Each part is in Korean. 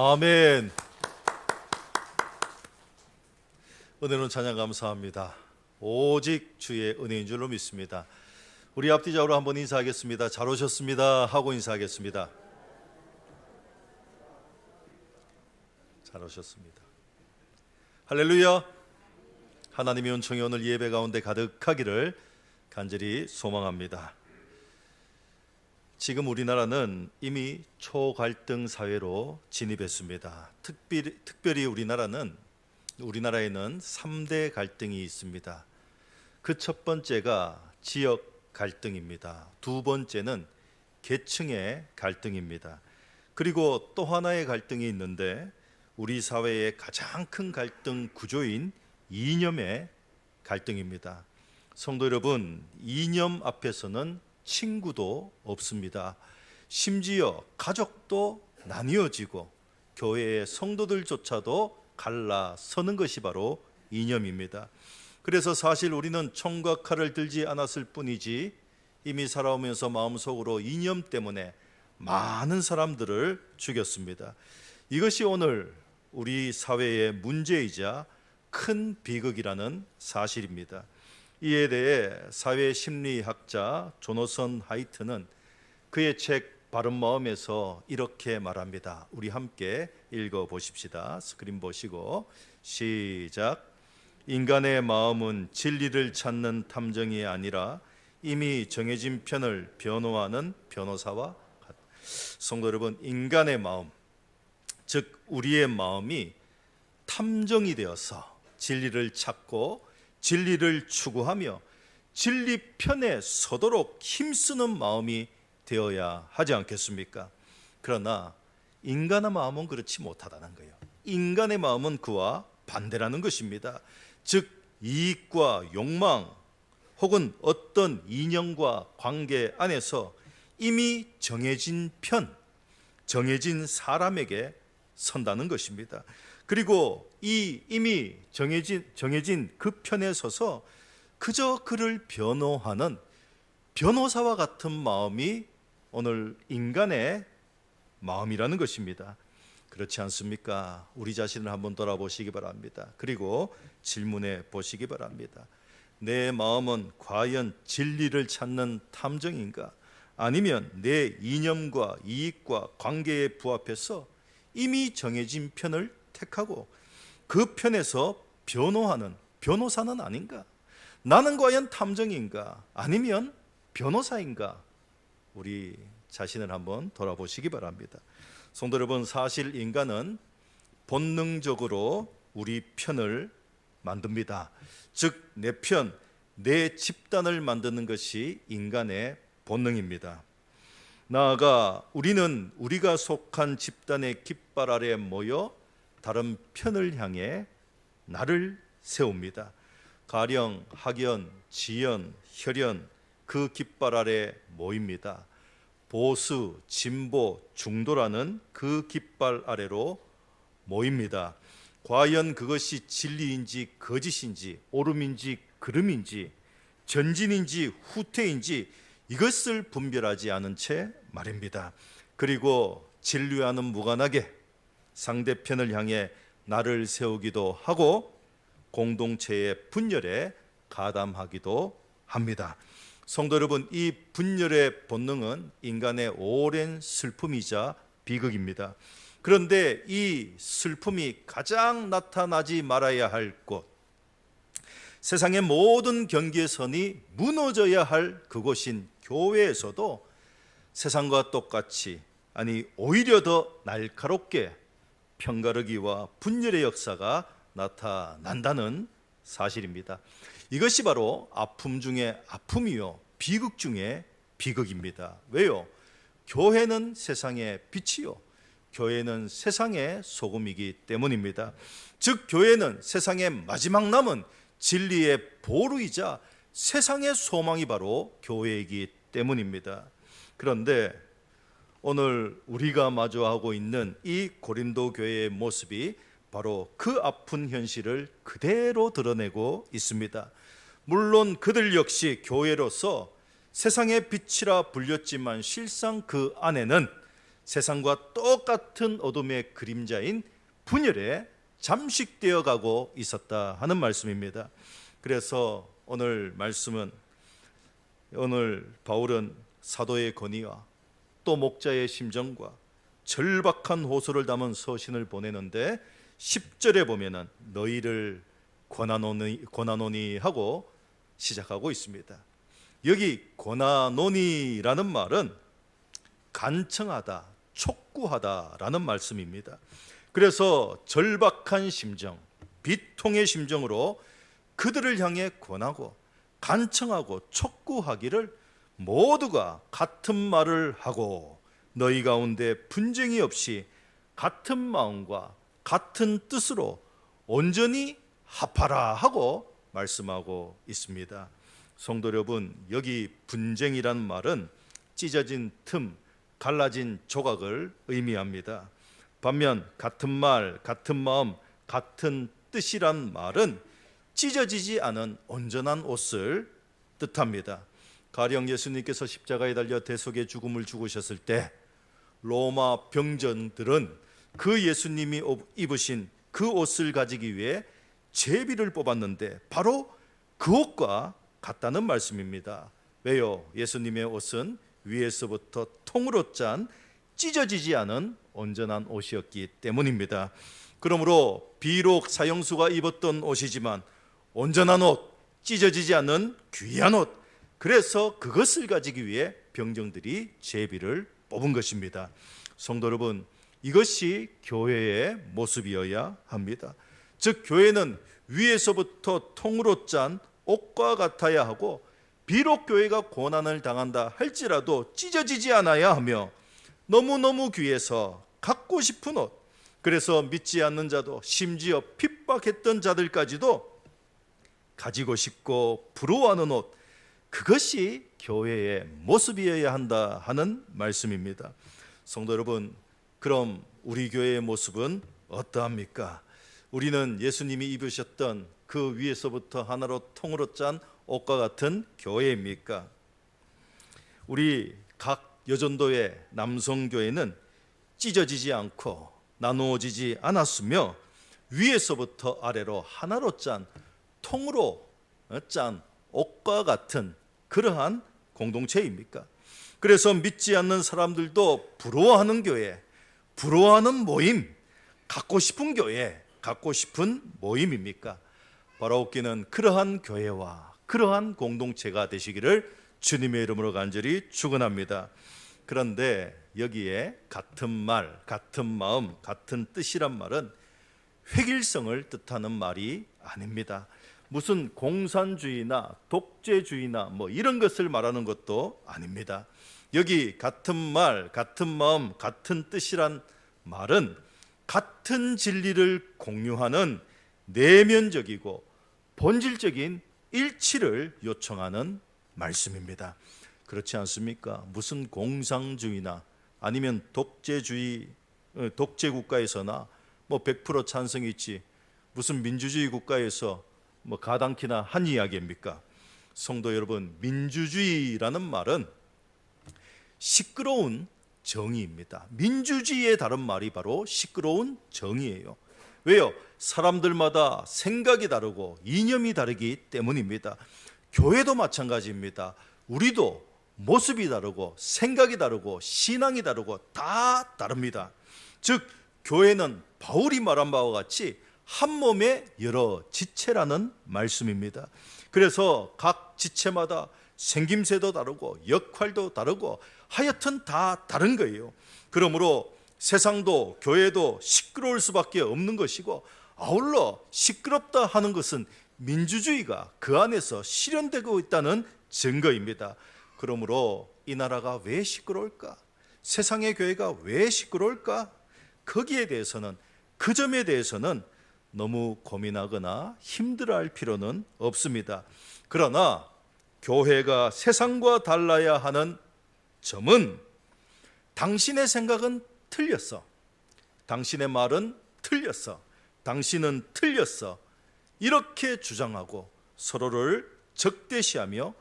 아멘. 은혜로운 찬양 감사합니다. 오직 주의 은혜인 줄로 믿습니다. 우리 앞뒤좌우로 한번 인사하겠습니다. 잘 오셨습니다 하고 인사하겠습니다. 잘 오셨습니다. 할렐루야. 하나님의 은총이 오늘 예배 가운데 가득하기를 간절히 소망합니다. 지금 우리나라는 이미 초갈등 사회로 진입했습니다. 특별히 우리나라에는 3대 갈등이 있습니다. 그 첫 번째가 지역 갈등입니다. 두 번째는 계층의 갈등입니다. 그리고 또 하나의 갈등이 있는데 우리 사회의 가장 큰 갈등 구조인 이념의 갈등입니다. 성도 여러분, 이념 앞에서는 친구도 없습니다. 심지어 가족도 나뉘어지고 교회의 성도들조차도 갈라서는 것이 바로 이념입니다. 그래서 사실 우리는 총과 칼을 들지 않았을 뿐이지 이미 살아오면서 마음속으로 이념 때문에 많은 사람들을 죽였습니다. 이것이 오늘 우리 사회의 문제이자 큰 비극이라는 사실입니다. 이에 대해 사회심리학자 조너선 하이트는 그의 책 바른마음에서 이렇게 말합니다. 우리 함께 읽어보십시다. 스크린 보시고 시작. 인간의 마음은 진리를 찾는 탐정이 아니라 이미 정해진 편을 변호하는 변호사와 같다. 성도 여러분, 인간의 마음, 즉 우리의 마음이 탐정이 되어서 진리를 찾고 진리를 추구하며 진리 편에 서도록 힘쓰는 마음이 되어야 하지 않겠습니까? 그러나 인간의 마음은 그렇지 못하다는 거예요. 인간의 마음은 그와 반대라는 것입니다. 즉 이익과 욕망 혹은 어떤 인연과 관계 안에서 이미 정해진 편, 정해진 사람에게 선다는 것입니다. 그리고 이 이미 정해진 그 편에 서서 그저 그를 변호하는 변호사와 같은 마음이 오늘 인간의 마음이라는 것입니다. 그렇지 않습니까? 우리 자신을 한번 돌아보시기 바랍니다. 그리고 질문해 보시기 바랍니다. 내 마음은 과연 진리를 찾는 탐정인가? 아니면 내 이념과 이익과 관계에 부합해서 이미 정해진 편을 택하고 그 편에서 변호하는 변호사는 아닌가? 나는 과연 탐정인가? 아니면 변호사인가? 우리 자신을 한번 돌아보시기 바랍니다. 성도 여러분, 사실 인간은 본능적으로 우리 편을 만듭니다. 즉 내 편, 내 집단을 만드는 것이 인간의 본능입니다. 나아가 우리는 우리가 속한 집단의 깃발 아래 모여 다른 편을 향해 나를 세웁니다. 가령 학연, 지연, 혈연 그 깃발 아래 모입니다. 보수, 진보, 중도라는 그 깃발 아래로 모입니다. 과연 그것이 진리인지 거짓인지 옳음인지 그름인지 전진인지 후퇴인지 이것을 분별하지 않은 채 말입니다. 그리고 진리와는 무관하게 상대편을 향해 나를 세우기도 하고 공동체의 분열에 가담하기도 합니다. 성도 여러분, 이 분열의 본능은 인간의 오랜 슬픔이자 비극입니다. 그런데 이 슬픔이 가장 나타나지 말아야 할 곳, 세상의 모든 경계선이 무너져야 할 그곳인 교회에서도 세상과 똑같이, 아니 오히려 더 날카롭게 편가르기와 분열의 역사가 나타난다는 사실입니다. 이것이 바로 아픔 중에 아픔이요 비극 중에 비극입니다. 왜요? 교회는 세상의 빛이요 교회는 세상의 소금이기 때문입니다. 즉 교회는 세상의 마지막 남은 진리의 보루이자 세상의 소망이 바로 교회이기 때문입니다. 그런데 오늘 우리가 마주하고 있는 이 고린도 교회의 모습이 바로 그 아픈 현실을 그대로 드러내고 있습니다. 물론 그들 역시 교회로서 세상의 빛이라 불렸지만 실상 그 안에는 세상과 똑같은 어둠의 그림자인 분열에 잠식되어 가고 있었다 하는 말씀입니다. 그래서 오늘 말씀은, 오늘 바울은 사도의 건의와 또 목자의 심정과 절박한 호소를 담은 서신을 보내는데 10절에 보면은 너희를 권하노니 하고 시작하고 있습니다. 여기 권하노니라는 말은 간청하다, 촉구하다라는 말씀입니다. 그래서 절박한 심정, 비통의 심정으로 그들을 향해 권하고 간청하고 촉구하기를 모두가 같은 말을 하고 너희 가운데 분쟁이 없이 같은 마음과 같은 뜻으로 온전히 합하라 하고 말씀하고 있습니다. 성도 여러분, 여기 분쟁이란 말은 찢어진 틈, 갈라진 조각을 의미합니다. 반면 같은 말, 같은 마음, 같은 뜻이란 말은 찢어지지 않은 온전한 옷을 뜻합니다. 가령 예수님께서 십자가에 달려 대속의 죽음을 죽으셨을 때 로마 병전들은 그 예수님이 입으신 그 옷을 가지기 위해 제비를 뽑았는데 바로 그 옷과 같다는 말씀입니다. 왜요? 예수님의 옷은 위에서부터 통으로 짠 찢어지지 않은 온전한 옷이었기 때문입니다. 그러므로 비록 사형수가 입었던 옷이지만 온전한 옷, 찢어지지 않는 귀한 옷, 그래서 그것을 가지기 위해 병정들이 제비를 뽑은 것입니다. 성도 여러분, 이것이 교회의 모습이어야 합니다. 즉 교회는 위에서부터 통으로 짠 옷과 같아야 하고, 비록 교회가 고난을 당한다 할지라도 찢어지지 않아야 하며 너무너무 귀해서 갖고 싶은 옷, 그래서 믿지 않는 자도 심지어 핍박했던 자들까지도 가지고 싶고 부러워하는 옷, 그것이 교회의 모습이어야 한다 하는 말씀입니다. 성도 여러분, 그럼 우리 교회의 모습은 어떠합니까? 우리는 예수님이 입으셨던 그 위에서부터 하나로 통으로 짠 옷과 같은 교회입니까? 우리 각 여전도의 남성교회는 찢어지지 않고 나누어지지 않았으며 위에서부터 아래로 하나로 짠, 통으로 짠 옷과 같은 그러한 공동체입니까? 그래서 믿지 않는 사람들도 부러워하는 교회, 부러워하는 모임, 갖고 싶은 교회, 갖고 싶은 모임입니까? 바라옵기는 그러한 교회와 그러한 공동체가 되시기를 주님의 이름으로 간절히 축원합니다. 그런데 여기에 같은 말, 같은 마음, 같은 뜻이란 말은 획일성을 뜻하는 말이 아닙니다. 무슨 공산주의나 독재주의나 이런 것을 말하는 것도 아닙니다. 여기 같은 말, 같은 마음, 같은 뜻이란 말은 같은 진리를 공유하는 내면적이고 본질적인 일치를 요청하는 말씀입니다. 그렇지 않습니까? 무슨 공산주의나 아니면 독재주의, 독재국가에서나 100% 찬성이 있지, 무슨 민주주의 국가에서 가당키나 한 이야기입니까? 성도 여러분, 민주주의라는 말은 시끄러운 정의입니다. 민주주의의 다른 말이 바로 시끄러운 정의예요. 왜요? 사람들마다 생각이 다르고 이념이 다르기 때문입니다. 교회도 마찬가지입니다. 우리도 모습이 다르고 생각이 다르고 신앙이 다르고 다 다릅니다. 즉 교회는 바울이 말한 바와 같이 한 몸의 여러 지체라는 말씀입니다. 그래서 각 지체마다 생김새도 다르고 역할도 다르고 하여튼 다 다른 거예요. 그러므로 세상도 교회도 시끄러울 수밖에 없는 것이고, 아울러 시끄럽다 하는 것은 민주주의가 그 안에서 실현되고 있다는 증거입니다. 그러므로 이 나라가 왜 시끄러울까? 세상의 교회가 왜 시끄러울까? 거기에 대해서는, 그 점에 대해서는 너무 고민하거나 힘들어할 필요는 없습니다. 그러나 교회가 세상과 달라야 하는 점은 당신의 생각은 틀렸어, 당신의 말은 틀렸어, 당신은 틀렸어, 이렇게 주장하고 서로를 적대시하며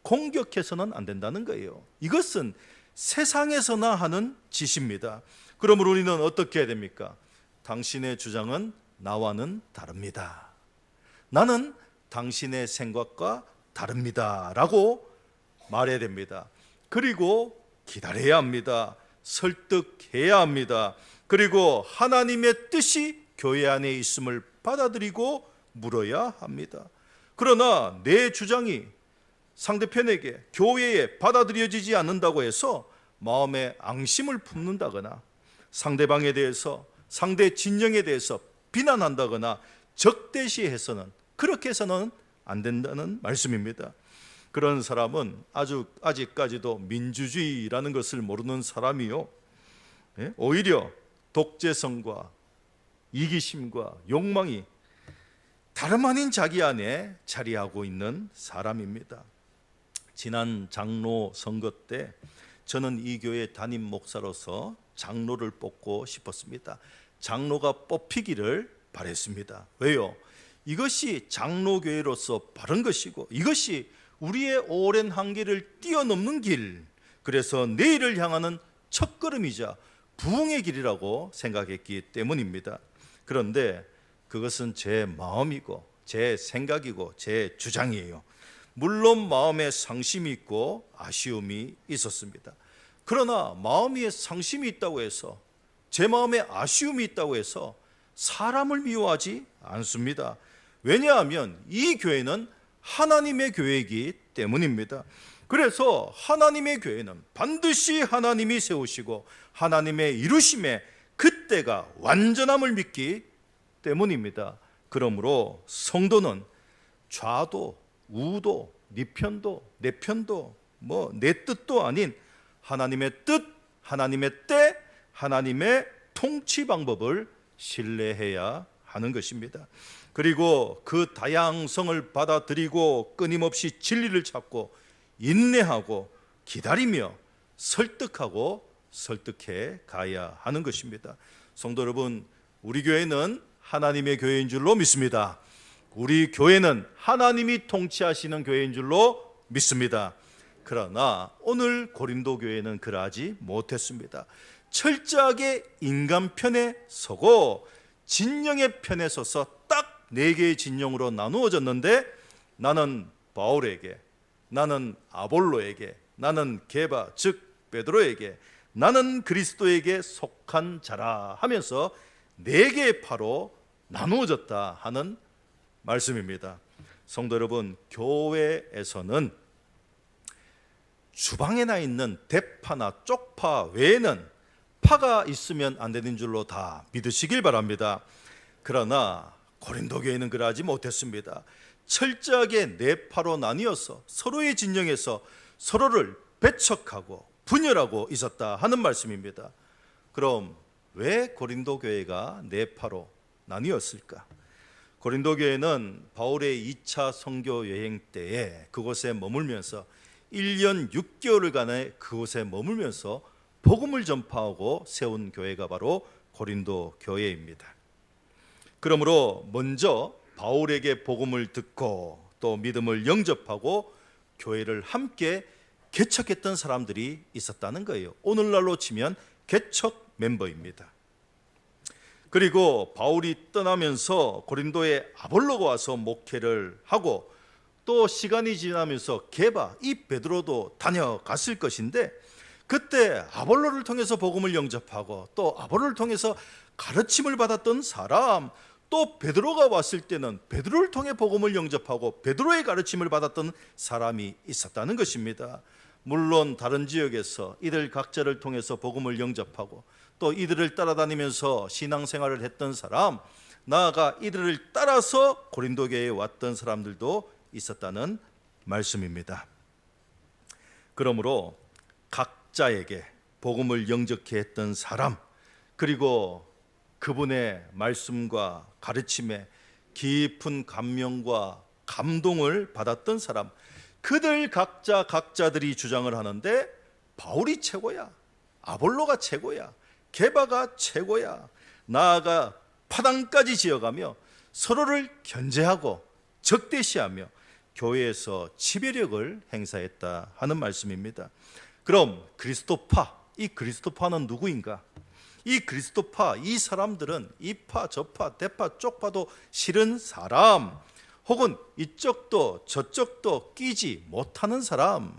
공격해서는 안 된다는 거예요. 이것은 세상에서나 하는 짓입니다. 그러므로 우리는 어떻게 해야 됩니까? 당신의 주장은 나와는 다릅니다. 나는 당신의 생각과 다릅니다 라고 말해야 됩니다. 그리고 기다려야 합니다. 설득해야 합니다. 그리고 하나님의 뜻이 교회 안에 있음을 받아들이고 물어야 합니다. 그러나 내 주장이 상대편에게, 교회에 받아들여지지 않는다고 해서 마음에 앙심을 품는다거나 상대방에 대해서, 상대 진영에 대해서 비난한다거나 적대시해서는, 그렇게 해서는 안 된다는 말씀입니다. 그런 사람은 아직까지도 민주주의라는 것을 모르는 사람이요, 오히려 독재성과 이기심과 욕망이 다름 아닌 자기 안에 자리하고 있는 사람입니다. 지난 장로 선거 때 저는 이 교회 담임 목사로서 장로를 뽑고 싶었습니다. 장로가 뽑히기를 바랬습니다. 왜요? 이것이 장로교회로서 바른 것이고 이것이 우리의 오랜 한계를 뛰어넘는 길, 그래서 내일을 향하는 첫걸음이자 부흥의 길이라고 생각했기 때문입니다. 그런데 그것은 제 마음이고 제 생각이고 제 주장이에요. 물론 마음에 상심이 있고 아쉬움이 있었습니다. 그러나 마음에 상심이 있다고 해서, 제 마음에 아쉬움이 있다고 해서 사람을 미워하지 않습니다. 왜냐하면 이 교회는 하나님의 교회이기 때문입니다. 그래서 하나님의 교회는 반드시 하나님이 세우시고 하나님의 이루심에 그때가 완전함을 믿기 때문입니다. 그러므로 성도는 좌도 우도 네 편도 내 편도 내 뜻도 아닌 하나님의 뜻, 하나님의 때, 하나님의 통치 방법을 신뢰해야 하는 것입니다. 그리고 그 다양성을 받아들이고 끊임없이 진리를 찾고 인내하고 기다리며 설득하고 설득해 가야 하는 것입니다. 성도 여러분, 우리 교회는 하나님의 교회인 줄로 믿습니다. 우리 교회는 하나님이 통치하시는 교회인 줄로 믿습니다. 그러나 오늘 고린도 교회는 그러하지 못했습니다. 철저하게 인간 편에 서고 진영의 편에 서서 딱 4개의 진영으로 나누어졌는데, 나는 바울에게, 나는 아볼로에게, 나는 게바 즉 베드로에게, 나는 그리스도에게 속한 자라 하면서 4개의 파로 나누어졌다 하는 말씀입니다. 성도 여러분, 교회에서는 주방에 나 있는 대파나 쪽파 외에는 파가 있으면 안 되는 줄로 다 믿으시길 바랍니다. 그러나 고린도 교회는 그러하지 못했습니다. 철저하게 4파로 나뉘어서 서로의 진영에서 서로를 배척하고 분열하고 있었다 하는 말씀입니다. 그럼 왜 고린도 교회가 4파로 나뉘었을까? 고린도 교회는 바울의 2차 선교 여행 때에 그곳에 머물면서 1년 6개월간의 그곳에 머물면서 복음을 전파하고 세운 교회가 바로 고린도 교회입니다. 그러므로 먼저 바울에게 복음을 듣고 또 믿음을 영접하고 교회를 함께 개척했던 사람들이 있었다는 거예요. 오늘날로 치면 개척 멤버입니다. 그리고 바울이 떠나면서 고린도에 아볼로가 와서 목회를 하고 또 시간이 지나면서 게바, 이 베드로도 다녀갔을 것인데, 그때 아볼로를 통해서 복음을 영접하고 또 아볼로를 통해서 가르침을 받았던 사람, 또 베드로가 왔을 때는 베드로를 통해 복음을 영접하고 베드로의 가르침을 받았던 사람이 있었다는 것입니다. 물론 다른 지역에서 이들 각자를 통해서 복음을 영접하고 또 이들을 따라다니면서 신앙생활을 했던 사람, 나아가 이들을 따라서 고린도 교회에 왔던 사람들도 있었다는 말씀입니다. 그러므로 각자에게 복음을 영접케 했던 사람, 그리고 그분의 말씀과 가르침에 깊은 감명과 감동을 받았던 사람, 그들 각자들이 주장을 하는데 바울이 최고야, 아볼로가 최고야, 게바가 최고야, 나아가 파당까지 지어가며 서로를 견제하고 적대시하며 교회에서 지배력을 행사했다 하는 말씀입니다. 그럼 그리스도파, 이 그리스도파는 누구인가? 이 그리스도파, 이 사람들은 이파 저파 대파 쪽파도 싫은 사람, 혹은 이쪽도 저쪽도 끼지 못하는 사람,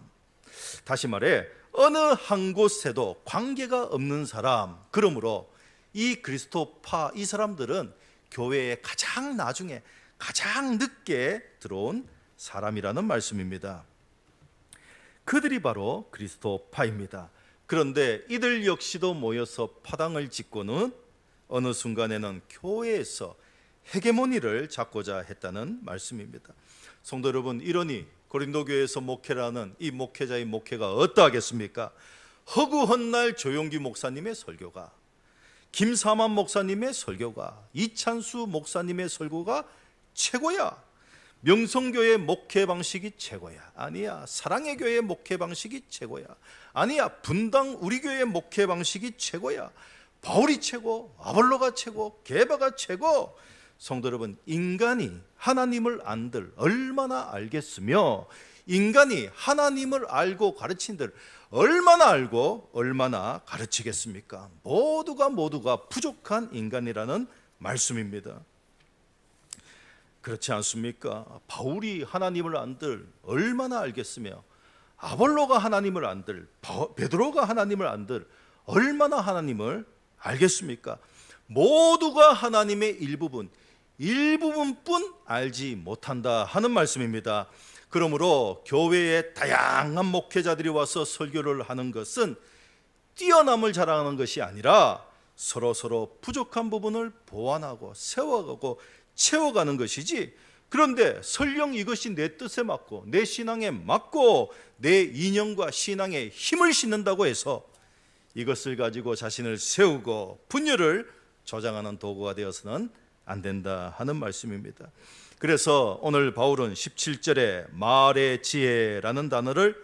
다시 말해 어느 한 곳에도 관계가 없는 사람. 그러므로 이 그리스도파, 이 사람들은 교회에 가장 나중에 가장 늦게 들어온 사람이라는 말씀입니다. 그들이 바로 그리스도파입니다. 그런데 이들 역시도 모여서 파당을 짓고는 어느 순간에는 교회에서 헤게모니를 잡고자 했다는 말씀입니다. 성도 여러분, 이러니 고린도 교회에서 목회를 하는 이 목회자의 목회가 어떠하겠습니까? 허구헌 날 조용기 목사님의 설교가, 김사만 목사님의 설교가, 이찬수 목사님의 설교가 최고야. 명성교회 목회 방식이 최고야. 아니야. 사랑의 교회 목회 방식이 최고야. 아니야. 분당 우리 교회 목회 방식이 최고야. 바울이 최고, 아볼로가 최고, 게바가 최고. 성도 여러분, 인간이 하나님을 안들 얼마나 알겠으며, 인간이 하나님을 알고 가르친들 얼마나 알고 얼마나 가르치겠습니까? 모두가 부족한 인간이라는 말씀입니다. 그렇지 않습니까? 바울이 하나님을 안들 얼마나 알겠으며, 아볼로가 하나님을 안들, 베드로가 하나님을 안들 얼마나 하나님을 알겠습니까? 모두가 하나님의 일부분뿐 알지 못한다 하는 말씀입니다. 그러므로 교회에 다양한 목회자들이 와서 설교를 하는 것은 뛰어남을 자랑하는 것이 아니라 서로 부족한 부분을 보완하고 세워가고 채워가는 것이지, 그런데 설령 이것이 내 뜻에 맞고 내 신앙에 맞고 내 이념과 신앙에 힘을 싣는다고 해서 이것을 가지고 자신을 세우고 분열을 조장하는 도구가 되어서는 안 된다 하는 말씀입니다. 그래서 오늘 바울은 17절에 말의 지혜라는 단어를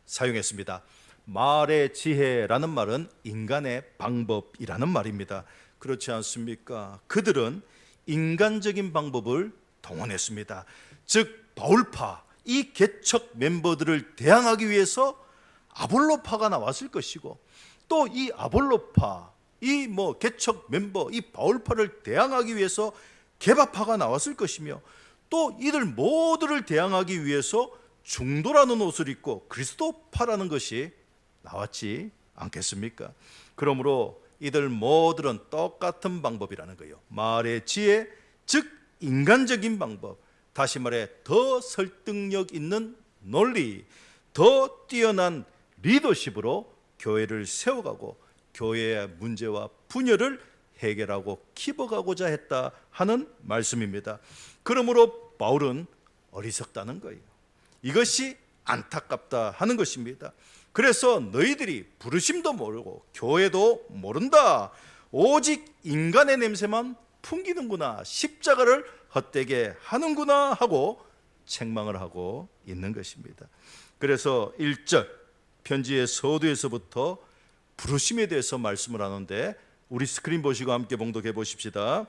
사용했습니다. 말의 지혜라는 말은 인간의 방법이라는 말입니다. 그렇지 않습니까? 그들은 인간적인 방법을 동원했습니다. 즉 바울파, 이 개척 멤버들을 대항하기 위해서 아볼로파가 나왔을 것이고, 또 이 아볼로파, 이 개척 멤버, 이 바울파를 대항하기 위해서 게바파가 나왔을 것이며, 또 이들 모두를 대항하기 위해서 중도라는 옷을 입고 그리스도파라는 것이 나왔지 않겠습니까? 그러므로 이들 모두는 똑같은 방법이라는 거예요. 말의 지혜, 즉 인간적인 방법, 다시 말해 더 설득력 있는 논리, 더 뛰어난 리더십으로 교회를 세워가고 교회의 문제와 분열을 해결하고 키워가고자 했다 하는 말씀입니다. 그러므로 바울은 어리석다는 거예요. 이것이 안타깝다 하는 것입니다. 그래서 너희들이 부르심도 모르고 교회도 모른다, 오직 인간의 냄새만 풍기는구나, 십자가를 헛되게 하는구나 하고 책망을 하고 있는 것입니다. 그래서 1절 편지의 서두에서부터 부르심에 대해서 말씀을 하는데, 우리 스크린 보시고 함께 봉독해 보십시다.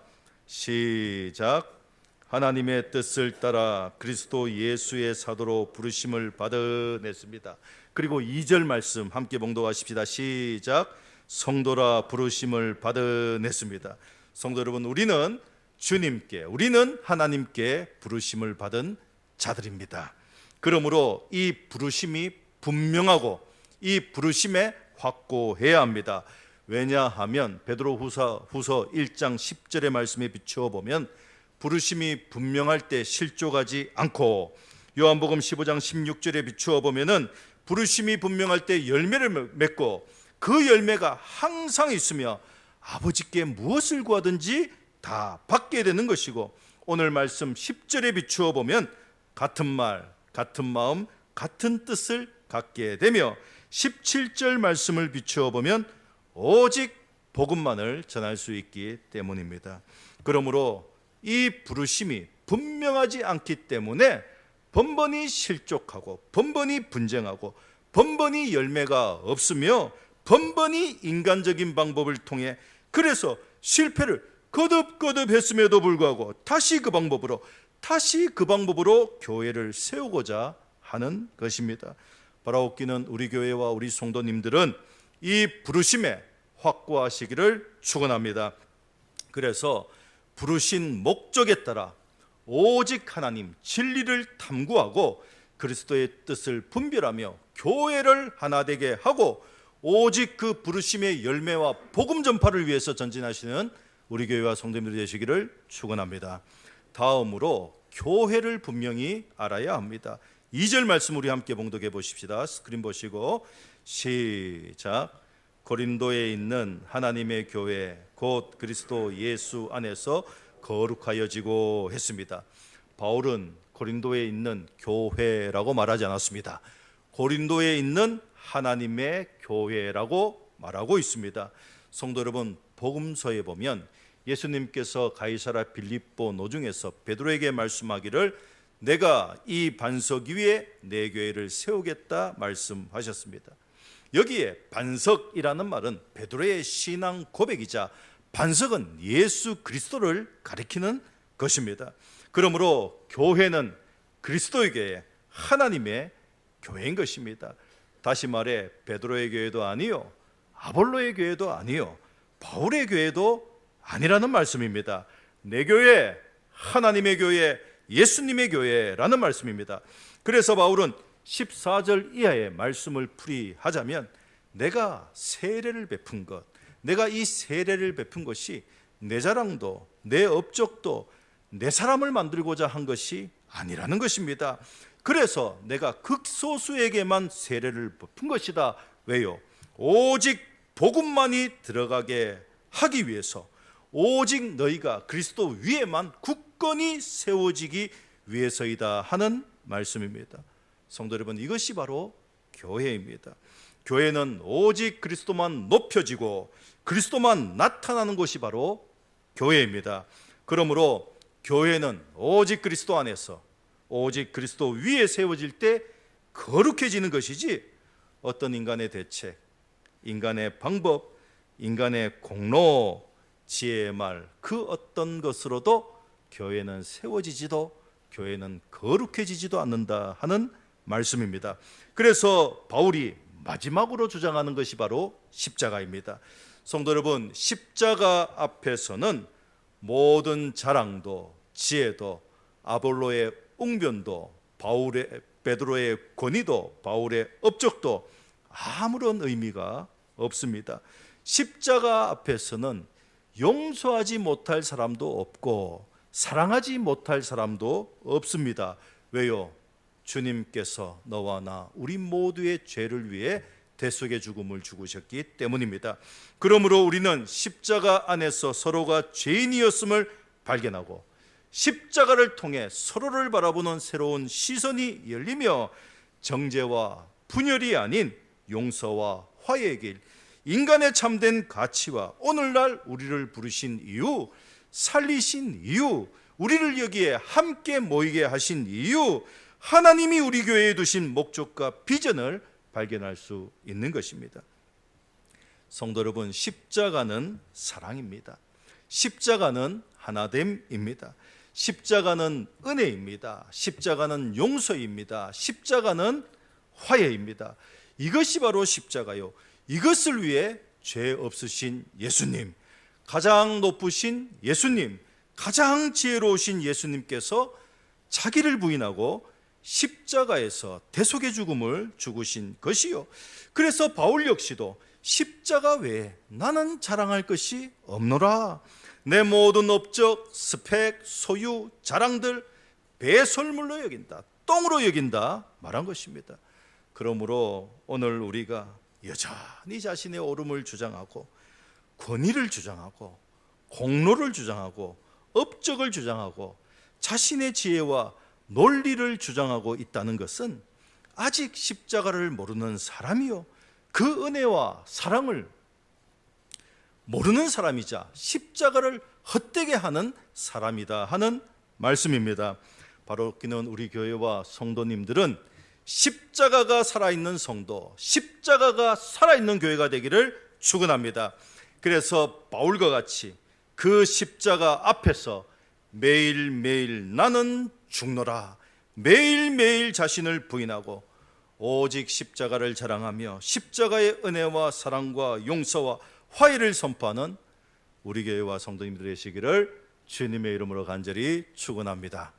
시작. 하나님의 뜻을 따라 그리스도 예수의 사도로 부르심을 받아냈습니다. 그리고 2절 말씀 함께 봉독하십시다. 시작. 성도라 부르심을 받아냈습니다. 성도 여러분, 우리는 주님께, 우리는 하나님께 부르심을 받은 자들입니다. 그러므로 이 부르심이 분명하고 이 부르심에 확고해야 합니다. 왜냐하면 베드로 후서 1장 10절의 말씀에 비추어 보면 부르심이 분명할 때 실족하지 않고, 요한복음 15장 16절에 비추어 보면은 부르심이 분명할 때 열매를 맺고 그 열매가 항상 있으며 아버지께 무엇을 구하든지 다 받게 되는 것이고, 오늘 말씀 10절에 비추어 보면 같은 말, 같은 마음, 같은 뜻을 갖게 되며, 17절 말씀을 비추어 보면 오직 복음만을 전할 수 있기 때문입니다. 그러므로 이 부르심이 분명하지 않기 때문에 번번이 실족하고 번번이 분쟁하고 번번이 열매가 없으며 번번이 인간적인 방법을 통해 그래서 실패를 거듭 했음에도 불구하고 다시 그 방법으로 교회를 세우고자 하는 것입니다. 바라옵기는 우리 교회와 우리 성도님들은 이 부르심에 확고하시기를 축원합니다. 그래서 부르신 목적에 따라 오직 하나님 진리를 탐구하고 그리스도의 뜻을 분별하며 교회를 하나 되게 하고 오직 그 부르심의 열매와 복음 전파를 위해서 전진하시는 우리 교회와 성도님들이 되시기를 축원합니다. 다음으로 교회를 분명히 알아야 합니다. 2절 말씀 우리 함께 봉독해 보십시다. 스크린 보시고 시작. 고린도에 있는 하나님의 교회 곧 그리스도 예수 안에서 거룩하여지고 했습니다. 바울은 고린도에 있는 교회라고 말하지 않았습니다. 고린도에 있는 하나님의 교회라고 말하고 있습니다. 성도 여러분, 복음서에 보면 예수님께서 가이사라 빌립보 노중에서 베드로에게 말씀하기를 내가 이 반석 위에 내 교회를 세우겠다 말씀하셨습니다. 여기에 반석이라는 말은 베드로의 신앙 고백이자 반석은 예수 그리스도를 가리키는 것입니다. 그러므로 교회는 그리스도의 교회, 하나님의 교회인 것입니다. 다시 말해 베드로의 교회도 아니요, 아볼로의 교회도 아니요, 바울의 교회도 아니라는 말씀입니다. 내 교회, 하나님의 교회, 예수님의 교회라는 말씀입니다. 그래서 바울은 14절 이하의 말씀을 풀이하자면 내가 세례를 베푼 것, 내가 이 세례를 베푼 것이 내 자랑도 내 업적도 내 사람을 만들고자 한 것이 아니라는 것입니다. 그래서 내가 극소수에게만 세례를 베푼 것이다. 왜요? 오직 복음만이 들어가게 하기 위해서, 오직 너희가 그리스도 위에만 굳건히 세워지기 위해서이다 하는 말씀입니다. 성도 여러분, 이것이 바로 교회입니다. 교회는 오직 그리스도만 높여지고 그리스도만 나타나는 것이 바로 교회입니다. 그러므로 교회는 오직 그리스도 안에서 오직 그리스도 위에 세워질 때 거룩해지는 것이지 어떤 인간의 대책, 인간의 방법, 인간의 공로, 지혜의 말, 그 어떤 것으로도 교회는 세워지지도 교회는 거룩해지지도 않는다 하는 말씀입니다. 그래서 바울이 마지막으로 주장하는 것이 바로 십자가입니다. 성도 여러분, 십자가 앞에서는 모든 자랑도 지혜도 아볼로의 웅변도 베드로의 권위도 바울의 업적도 아무런 의미가 없습니다. 십자가 앞에서는 용서하지 못할 사람도 없고 사랑하지 못할 사람도 없습니다. 왜요? 주님께서 너와 나 우리 모두의 죄를 위해 대속의 죽음을 죽으셨기 때문입니다. 그러므로 우리는 십자가 안에서 서로가 죄인이었음을 발견하고 십자가를 통해 서로를 바라보는 새로운 시선이 열리며 정죄와 분열이 아닌 용서와 화해의 길, 인간의 참된 가치와 오늘날 우리를 부르신 이유, 살리신 이유, 우리를 여기에 함께 모이게 하신 이유, 하나님이 우리 교회에 두신 목적과 비전을 발견할 수 있는 것입니다. 성도 여러분, 십자가는 사랑입니다. 십자가는 하나됨입니다. 십자가는 은혜입니다. 십자가는 용서입니다. 십자가는 화해입니다. 이것이 바로 십자가요. 이것을 위해 죄 없으신 예수님, 가장 높으신 예수님, 가장 지혜로우신 예수님께서 자기를 부인하고 십자가에서 대속의 죽음을 죽으신 것이요. 그래서 바울 역시도 십자가 외에 나는 자랑할 것이 없노라. 내 모든 업적, 스펙, 소유, 자랑들 배설물로 여긴다, 똥으로 여긴다 말한 것입니다. 그러므로 오늘 우리가 여전히 자신의 옳음을 주장하고 권위를 주장하고 공로를 주장하고 업적을 주장하고 자신의 지혜와 논리를 주장하고 있다는 것은 아직 십자가를 모르는 사람이요, 그 은혜와 사랑을 모르는 사람이자 십자가를 헛되게 하는 사람이다 하는 말씀입니다. 바로 그는 우리 교회와 성도님들은 십자가가 살아있는 성도, 십자가가 살아있는 교회가 되기를 축원합니다. 그래서 바울과 같이 그 십자가 앞에서 매일매일 나는 죽노라, 매일매일 자신을 부인하고 오직 십자가를 자랑하며 십자가의 은혜와 사랑과 용서와 화해를 선포하는 우리 교회와 성도님들의 되시기를 주님의 이름으로 간절히 축원합니다.